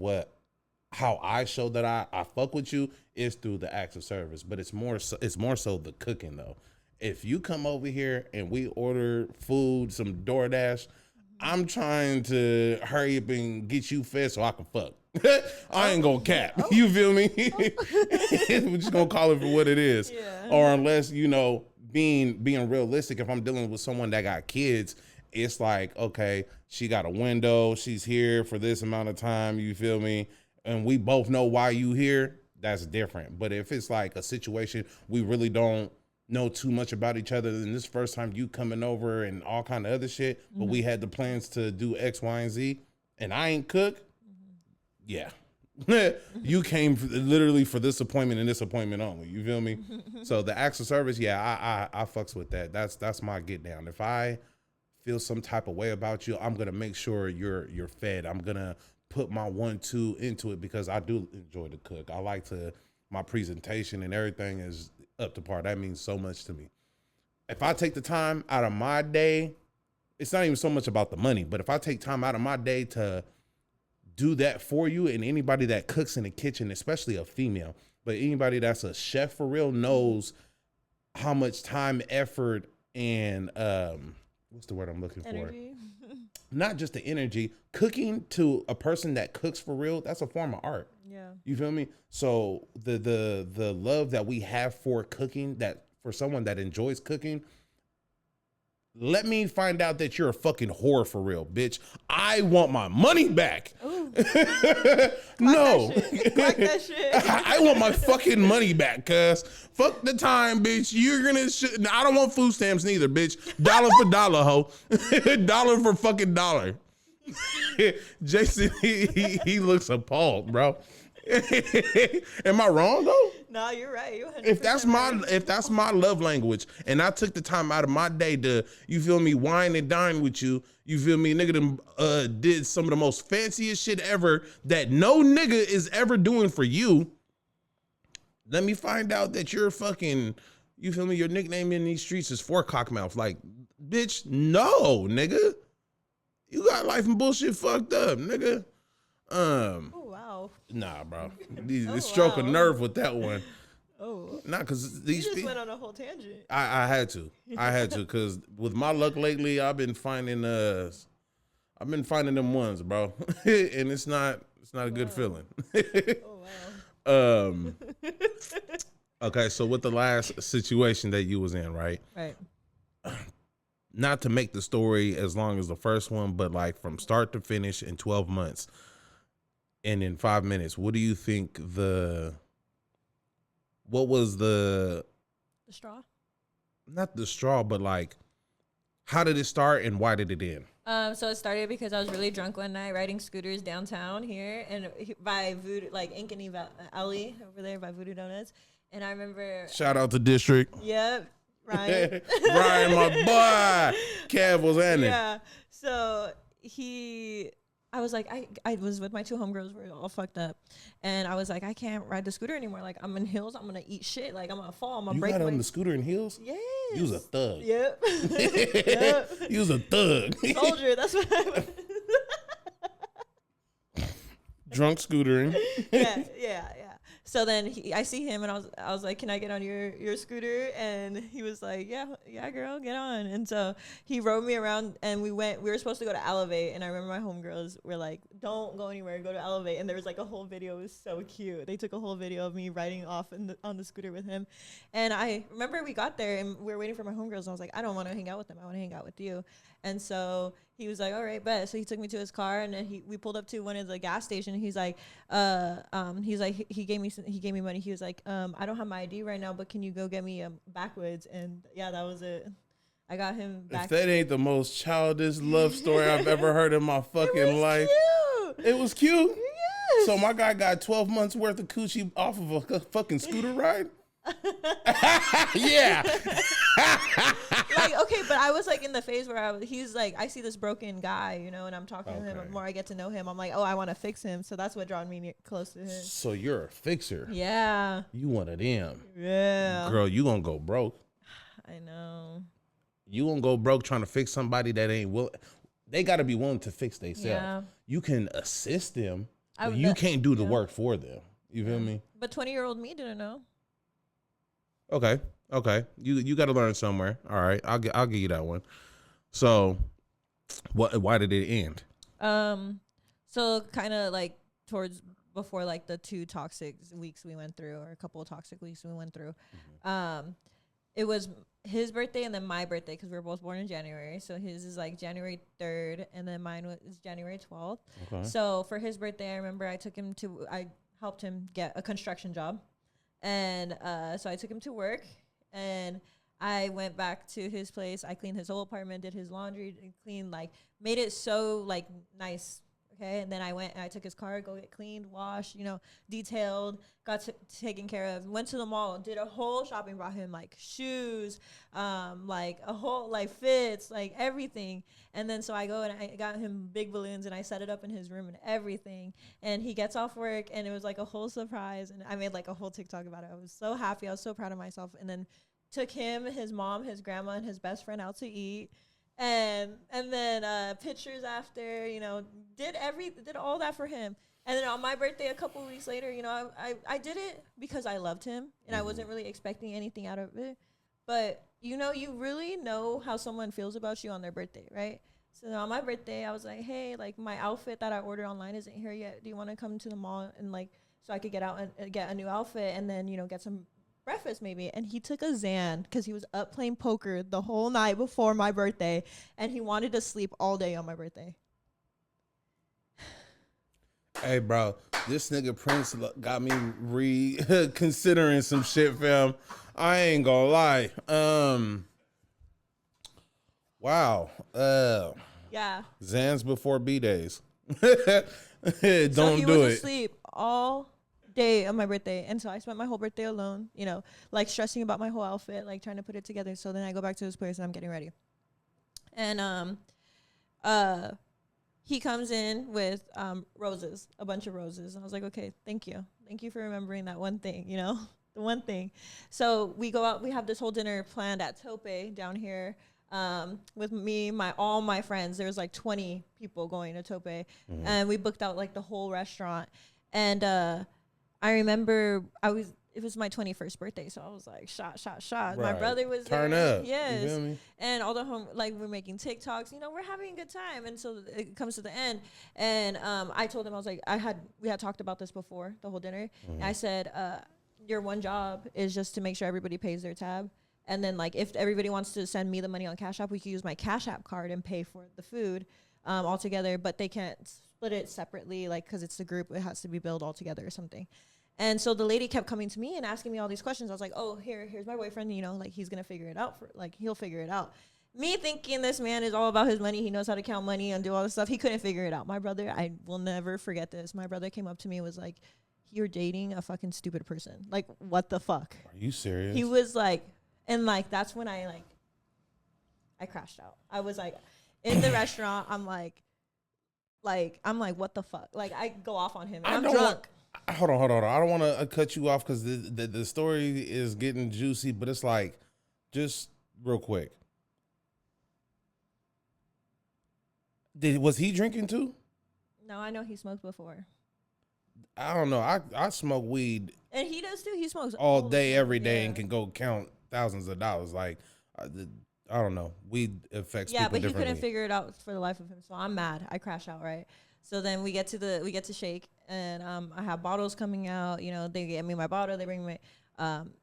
how I show that I fuck with you is through the acts of service, but it's more so the cooking though. If you come over here and we order food, some DoorDash, I'm trying to hurry up and get you fed so I can fuck. I ain't gonna cap. You feel me? We're just gonna call it for what it is. Yeah. Or unless, being realistic, if I'm dealing with someone that got kids, it's like, okay, she got a window, she's here for this amount of time, you feel me? And we both know why you here, that's different. But if it's like a situation we really don't know too much about each other, and this first time you coming over and all kind of other shit, but we had the plans to do X, Y, and Z, and I ain't cook, yeah. You came literally for this appointment and this appointment only. You feel me? So the acts of service, yeah, I fucks with that. That's my get down. If I feel some type of way about you, I'm gonna make sure you're fed. I'm gonna put my 1-2 into it because I do enjoy to cook. I like my presentation and everything is up to par. That means so much to me. If I take the time out of my day, it's not even so much about the money, but if I take time out of my day to do that for you, and anybody that cooks in the kitchen, especially a female, but anybody that's a chef for real knows how much time, effort, and what's the word I'm looking Energy. for? Not just the energy. Cooking to a person that cooks for real, that's a form of art. Yeah. You feel me? So the love that we have for cooking, that for someone that enjoys cooking, let me find out that you're a fucking whore for real, bitch. I want my money back. No. Clock that shit. I want my fucking money back, cuz. Fuck the time, bitch. You're gonna I don't want food stamps neither, bitch. Dollar for dollar, ho. Dollar for fucking dollar. Jason, he looks appalled, bro. Am I wrong though? No, you're right. You If that's 100% right. if that's my love language, and I took the time out of my day to, you feel me, wine and dine with you, you feel me, nigga them did some of the most fanciest shit ever that no nigga is ever doing for you. Let me find out that you're fucking, you feel me, your nickname in these streets is Four Cockmouth. Like, bitch, no, nigga. You got life and bullshit fucked up, nigga. Oh wow. Nah, bro. This stroke a nerve with that one. Oh. Nah, cause You these just people. went on a whole tangent. I had to, cause with my luck lately, I've been finding them ones, bro, and it's not a good feeling. Oh wow. Okay, so with the last situation that you was in, right? Right. Not to make the story as long as the first one, but like from start to finish in 12 months and in 5 minutes, what do you think what was The straw? not the straw, but like, how did it start and why did it end? So it started because I was really drunk one night riding scooters downtown here and by Voodoo, like Ink and Eva Alley over there by Voodoo Donuts. And I remember. Shout out to District. Yep. Ryan. Ryan, my boy. Kev was in it. Yeah. So I was like, I was with my two homegirls. We were all fucked up. And I was like, I can't ride the scooter anymore. Like, I'm in heels. I'm going to eat shit. Like, I'm going to fall. I'm going to break You got my... on the scooter in heels? Yes. You was a thug. Yep. Yep. You was a thug. Soldier. That's what I was. Drunk scootering. Yeah. So then I see him and I was like, can I get on your scooter? And he was like, yeah, girl, get on. And so he rode me around and we were supposed to go to Elevate. And I remember my homegirls were like, don't go anywhere, go to Elevate. And there was like a whole video. It was so cute. They took a whole video of me riding off on the scooter with him. And I remember we got there and we were waiting for my homegirls. And I was like, I don't want to hang out with them. I want to hang out with you. And so he was like, all right, bet. So he took me to his car and then we pulled up to one of the gas station. He's like, he gave me money. He was like, I don't have my ID right now, but can you go get me backwoods? And yeah, that was it. I got him back. If that ain't the most childish love story I've ever heard in my fucking life. Cute. It was cute. Yes. So my guy got 12 months worth of coochie off of a fucking scooter ride? Yeah. Like, okay, but I was like in the phase where he's like, I see this broken guy, you know, and I'm talking to him. The more I get to know him, I'm like, oh, I want to fix him. So that's what drawn me close to him. So you're a fixer. Yeah. You one of them. Yeah. Girl, you gonna go broke. I know. You gonna go broke trying to fix somebody that ain't willing. They gotta be willing to fix themselves. Yeah. You can assist them, but you can't do the work for them. You feel me? But 20-year-old me didn't know. Okay. You got to learn somewhere. All right, I'll give you that one. So, why did it end? So kind of like towards before like the 2 toxic weeks we went through, or a couple of toxic weeks we went through. It was his birthday and then my birthday because we were both born in January. So his is like January 3rd and then mine was January 12th. Okay. So for his birthday, I remember I helped him get a construction job. And so I took him to work and I went back to his place. I cleaned his whole apartment, did his laundry, cleaned, like made it so like nice. Okay. And then I went and I took his car, go get cleaned, washed, you know, detailed, got taken care of, went to the mall, did a whole shopping, brought him like shoes, like a whole, like fits, like everything. And then so I go and I got him big balloons and I set it up in his room and everything. And he gets off work and it was like a whole surprise. And I made like a whole TikTok about it. I was so happy. I was so proud of myself. And then took him, his mom, his grandma, and his best friend out to eat. And then pictures after, you know, did all that for him. And then on my birthday, a couple of weeks later, you know, I did it because I loved him and I wasn't really expecting anything out of it. But, you know, you really know how someone feels about you on their birthday, right? So on my birthday, I was like, hey, like my outfit that I ordered online isn't here yet. Do you want to come to the mall and like, so I could get out and get a new outfit and then, you know, get some breakfast maybe. And he took a Xan because he was up playing poker the whole night before my birthday and he wanted to sleep all day on my birthday. Hey, bro, this nigga Prince got me reconsidering some shit, fam. I ain't gonna lie. Wow. Yeah. Xans before B-days. So Don't he do was it. asleep all day of my birthday. And so I spent my whole birthday alone, you know, like stressing about my whole outfit, like trying to put it together. So then I go back to his place and I'm getting ready. And he comes in with roses, a bunch of roses. And I was like, okay, thank you. Thank you for remembering that one thing, you know, the one thing. So we go out, we have this whole dinner planned at Tope down here with me, all my friends. There was like 20 people going to Tope. And we booked out like the whole restaurant. And I remember it was my 21st birthday, so I was like, shot. Right. My brother was Turn there. up. Yes. You feel me? And all the we're making TikToks, you know, we're having a good time. And so it comes to the end. And I told him, I was like, we had talked about this before, the whole dinner. And I said, your one job is just to make sure everybody pays their tab. And then like, if everybody wants to send me the money on Cash App, we could use my Cash App card and pay for the food all together, but they can't split it separately, like, cause it's the group, it has to be billed all together or something. And so the lady kept coming to me and asking me all these questions. I was like, oh, here's my boyfriend, you know, like he's going to figure it out he'll figure it out. Me thinking this man is all about his money. He knows how to count money and do all this stuff. He couldn't figure it out. My brother, I will never forget this. My brother came up to me and was like, you're dating a fucking stupid person. Like, what the fuck? Are you serious? He was like, and like, that's when I crashed out. I was like, in the restaurant, I'm like, what the fuck? Like, I go off on him. And I'm drunk. Hold on. I don't want to cut you off because the story is getting juicy, but it's like, just real quick. Was he drinking too? No, I know he smoked before. I don't know. I smoke weed. And he does too. He smokes all day, every day, and can go count thousands of dollars. Like, I don't know. Weed affects people differently. Yeah, but he couldn't figure it out for the life of him. So I'm mad. I crash out, right? So then we get to shake, and I have bottles coming out. You know, they get me my bottle. They bring me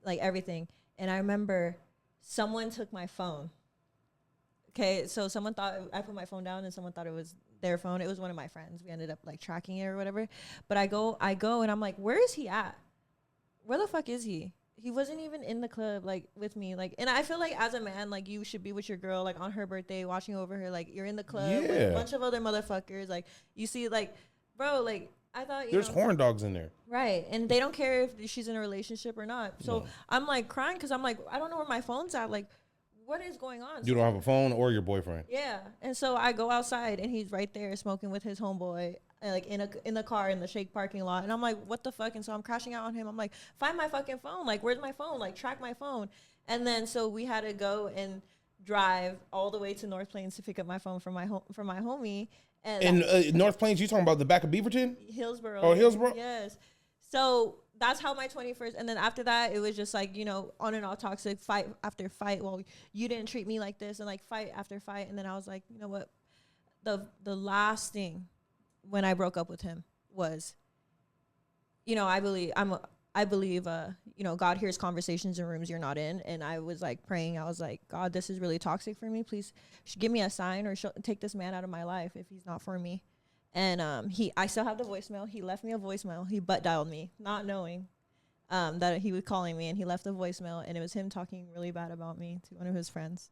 like everything. And I remember someone took my phone. Okay, so someone thought I put my phone down, and someone thought it was their phone. It was one of my friends. We ended up like tracking it or whatever. But I go, and I'm like, where is he at? Where the fuck is he? He wasn't even in the club, like, with me. Like, and I feel like as a man, like, you should be with your girl, like, on her birthday, watching over her. Like, you're in the club with a bunch of other motherfuckers. Like, you see, like, bro, like, I thought, there's horn dogs in there. Right. And they don't care if she's in a relationship or not. So I'm, like, crying because I'm like, I don't know where my phone's at. Like, what is going on? You don't have a phone or your boyfriend. Yeah. And so I go outside, and he's right there smoking with his homeboy. Like in the car in the Shake parking lot, and I'm like, what the fuck? And so I'm crashing out on him. I'm like, find my fucking phone. Like, where's my phone? Like, track my phone. And then so we had to go and drive all the way to North Plains to pick up my phone from my homie. And North Plains, you talking about the back of Beaverton? Hillsboro. Oh, Hillsboro. Yes. So that's how my 21st. And then after that, it was just like, you know, on and off toxic, fight after fight. Well, you didn't treat me like this, and like fight after fight. And then I was like, you know what? The last thing when I broke up with him was, you know, I believe, you know, God hears conversations in rooms you're not in. And I was like praying. I was like, God, this is really toxic for me. Please give me a sign or take this man out of my life if he's not for me. And I still have the voicemail. He left me a voicemail. He butt dialed me, not knowing that he was calling me, and he left a voicemail, and it was him talking really bad about me to one of his friends.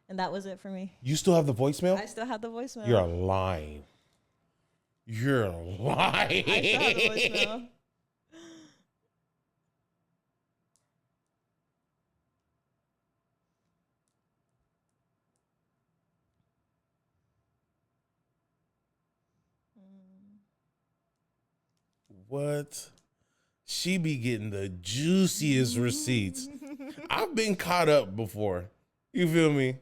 And that was it for me. You still have the voicemail? I still have the voicemail. You're lying. You're lying. I still have the voicemail. What? She be getting the juiciest receipts. I've been caught up before. You feel me?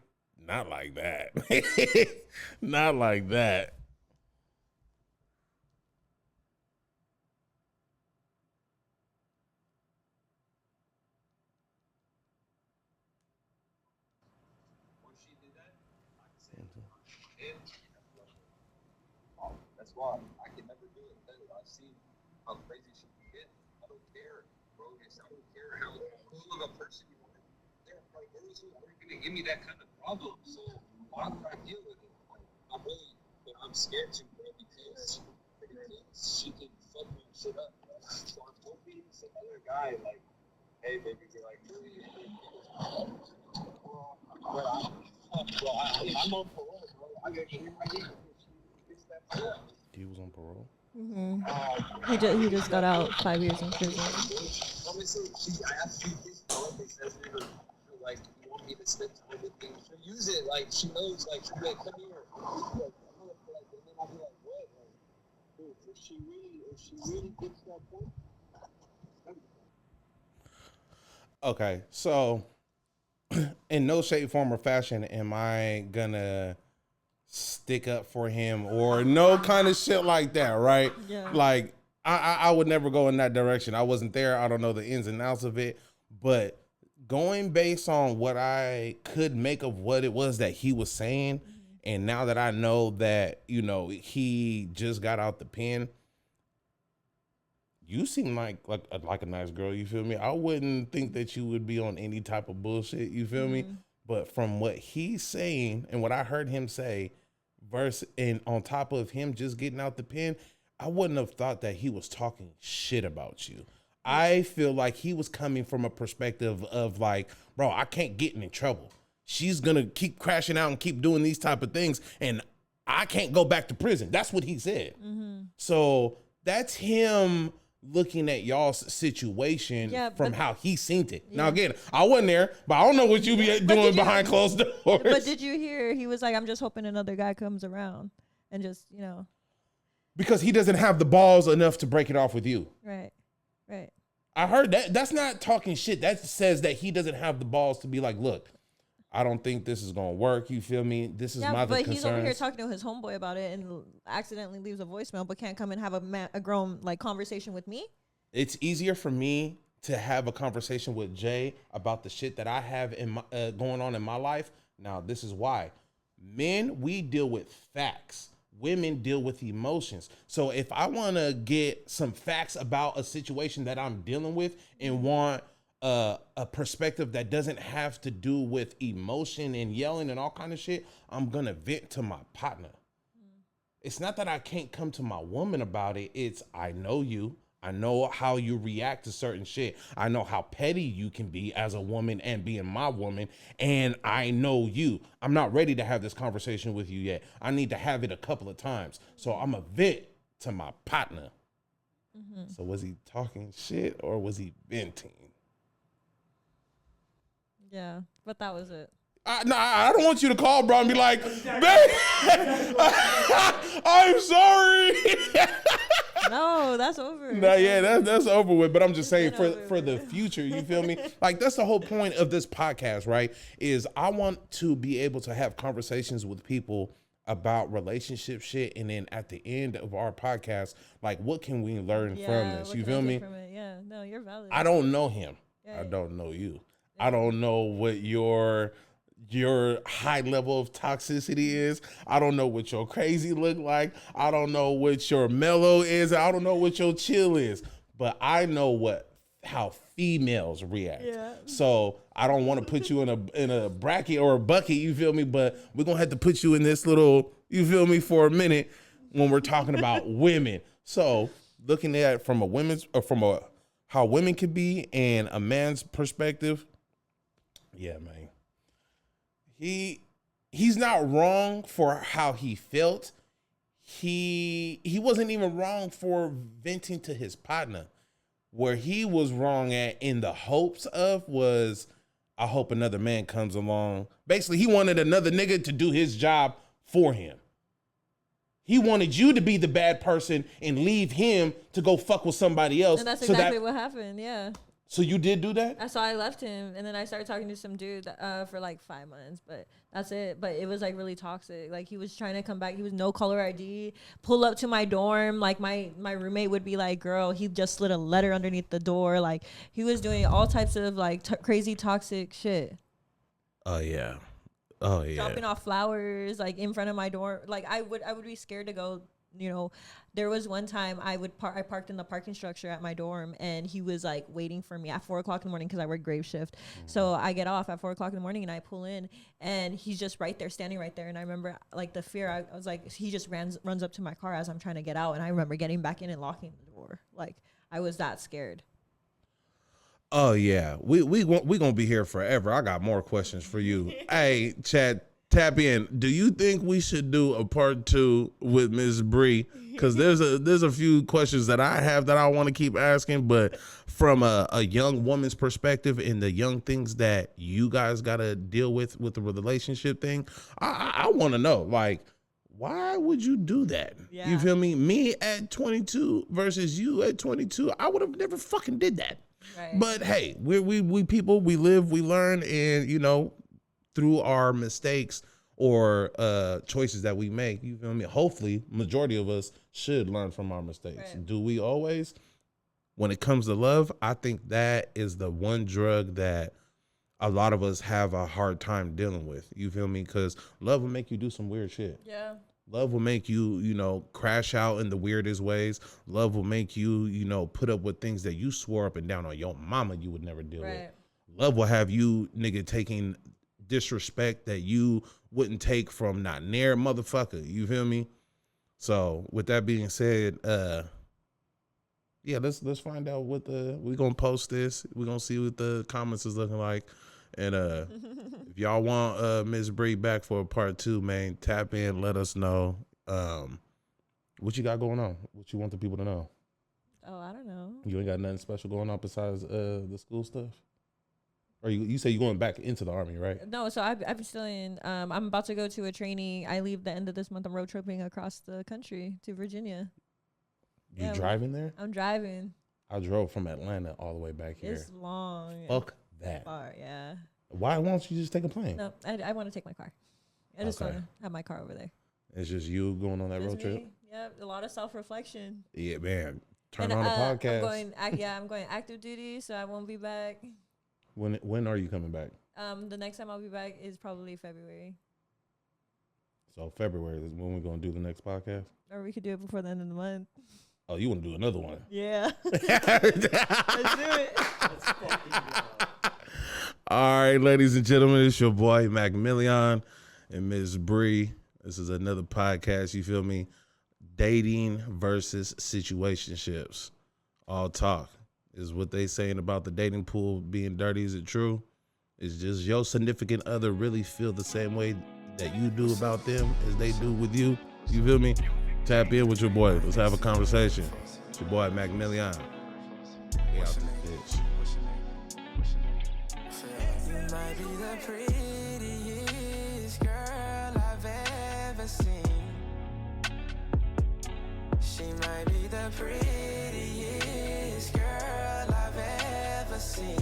Not like that. Not like that. That's why I can never do it. I've seen how crazy she can get. I don't care, bro. I don't care how cool of a person you are. There are girls who aren't gonna give me that kind of problem. So why would I deal with it? But I'm scared to, bro, because she can fuck my shit up. Bro. So I'm hoping some other guy like, hey, baby, you're like really. I'm on parole, bro. I get. He was on parole? He just got out 5 years in prison. Obviously, I asked you this, they says to her, like, you want me to spend time with you? She'll use it, like, she knows, like, she'll be like, come here. Like, I'm gonna like, and then I'll be like, what? Like, dude, if she really gets that point. Okay, so in no shape, form, or fashion am I gonna stick up for him or no kind of shit like that, right? Yeah. Like I would never go in that direction. I wasn't there. I don't know the ins and outs of it, but going based on what I could make of what it was that he was saying, and now that I know that, you know, he just got out the pen, you seem like a nice girl, you feel me? I wouldn't think that you would be on any type of bullshit, you feel me? But from what he's saying and what I heard him say, and on top of him just getting out the pen, I wouldn't have thought that he was talking shit about you. I feel like he was coming from a perspective of like, bro, I can't get in trouble. She's gonna keep crashing out and keep doing these type of things, and I can't go back to prison. That's what he said. So that's him looking at y'all's situation from how he seen it. Now again, I wasn't there, but I don't know what you be doing behind closed doors. But did you hear he was like, I'm just hoping another guy comes around and just, you know. Because he doesn't have the balls enough to break it off with you. Right. I heard that. That's not talking shit. That says that he doesn't have the balls to be like, look, I don't think this is going to work. You feel me? This is my but concerns. he's over here talking to his homeboy about it and accidentally leaves a voicemail, but can't come and have a grown like conversation with me. It's easier for me to have a conversation with Jay about the shit that I have in my, going on in my life. Now, this is why. Men, we deal with facts. Women deal with emotions. So if I want to get some facts about a situation that I'm dealing with and want a perspective that doesn't have to do with emotion and yelling and all kind of shit, I'm going to vent to my partner. It's not that I can't come to my woman about it. It's I know you. I know how you react to certain shit. I know how petty you can be as a woman and being my woman. And I know you. I'm not ready to have this conversation with you yet. I need to have it a couple of times. So I'm a vent to my partner. So was he talking shit or was he venting? Yeah, but that was it. I don't want you to call, bro, and be like, babe, I'm sorry. No, that's over. No, yeah, that's over with. But I'm just saying for the future, you feel me? Like that's the whole point of this podcast, right? Is I want to be able to have conversations with people about relationship shit, and then at the end of our podcast, like what can we learn from this? You feel me? Yeah, no, you're valid. I don't know him. Yeah. I don't know you. I don't know what your high level of toxicity is. I don't know what your crazy look like. I don't know what your mellow is. I don't know what your chill is. But I know how females react. Yeah. So I don't want to put you in a bracket or a bucket, you feel me? But we're gonna have to put you in this little, you feel me, for a minute when we're talking about women. So looking at from how women can be and a man's perspective, yeah, man. He's not wrong for how he felt. He wasn't even wrong for venting to his partner. Where he was wrong at in the hopes of was, I hope another man comes along. Basically, he wanted another nigga to do his job for him. He wanted you to be the bad person and leave him to go fuck with somebody else. And that's exactly what happened, yeah. So you did do that? So I left him, and then I started talking to some dude for like 5 months, but that's it. But it was like really toxic. Like he was trying to come back. He was no caller ID. Pull up to my dorm. Like my roommate would be like, "Girl, he just slid a letter underneath the door." Like he was doing all types of like crazy toxic shit. Oh yeah. Dropping off flowers like in front of my dorm. Like I would be scared to go. You know, there was one time I parked in the parking structure at my dorm, and he was like waiting for me at 4:00 in the morning because I work grave shift. So I get off at 4:00 in the morning and I pull in, and he's just right there, standing right there. And I remember like the fear. I was like, he just runs up to my car as I'm trying to get out, and I remember getting back in and locking the door. Like I was that scared. Oh yeah, we gonna be here forever. I got more questions for you. Hey, Chad, tap in. Do you think we should do a part 2 with Miss Bri? Because there's a few questions that I have that I want to keep asking, but from a young woman's perspective and the young things that you guys got to deal with the relationship thing, I want to know, like, why would you do that? Yeah. You feel me? Me at 22 versus you at 22, I would have never fucking did that. Right. But hey, we people, we live, we learn, and you know, through our mistakes or choices that we make, you feel me? Hopefully, majority of us should learn from our mistakes. Right. Do we always? When it comes to love, I think that is the one drug that a lot of us have a hard time dealing with. You feel me? Because love will make you do some weird shit. Yeah. Love will make you, you know, crash out in the weirdest ways. Love will make you, you know, put up with things that you swore up and down on your mama you would never deal with. Love will have you, nigga, taking disrespect that you wouldn't take from not near motherfucker. You feel me? So with that being said, yeah, let's find out what we're gonna post this. We're gonna see what the comments is looking like. And if y'all want Miss Bri back for a part 2, man, tap in, let us know. What you got going on? What you want the people to know? Oh, I don't know. You ain't got nothing special going on besides the school stuff? Or you say you're going back into the Army, right? No, so I'm still in. I'm about to go to a training. I leave the end of this month. I'm road tripping across the country to Virginia. You driving there? I'm driving. I drove from Atlanta all the way back here. It's long. Fuck that. Far, yeah. Why won't you just take a plane? No, I want to take my car. I just want to have my car over there. It's just you going on that road trip? Yeah, a lot of self-reflection. Yeah, man. Turn on the podcast. I'm going active duty, so I won't be back. When are you coming back? The next time I'll be back is probably February. So February is when we're going to do the next podcast? Or we could do it before the end of the month. Oh, you want to do another one? Yeah. Let's do it. All right, ladies and gentlemen, it's your boy Macmillion and Miss Bri. This is another podcast, you feel me? Dating versus situationships. All talk. Is what they saying about the dating pool being dirty. Is it true? Is just your significant other really feel the same way that you do about them as they do with you? You feel me? Tap in with your boy. Let's have a conversation. It's your boy Macmillion. We out this bitch. You might be the prettiest girl I've ever seen. She might be the prettiest girl I've ever seen.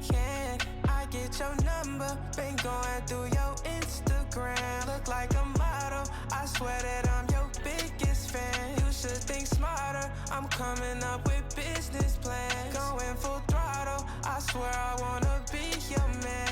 Can I get your number? Been going through your Instagram. Look like a model. I swear that I'm your biggest fan. You should think smarter. I'm coming up with business plans. Going full throttle. I swear I wanna be your man.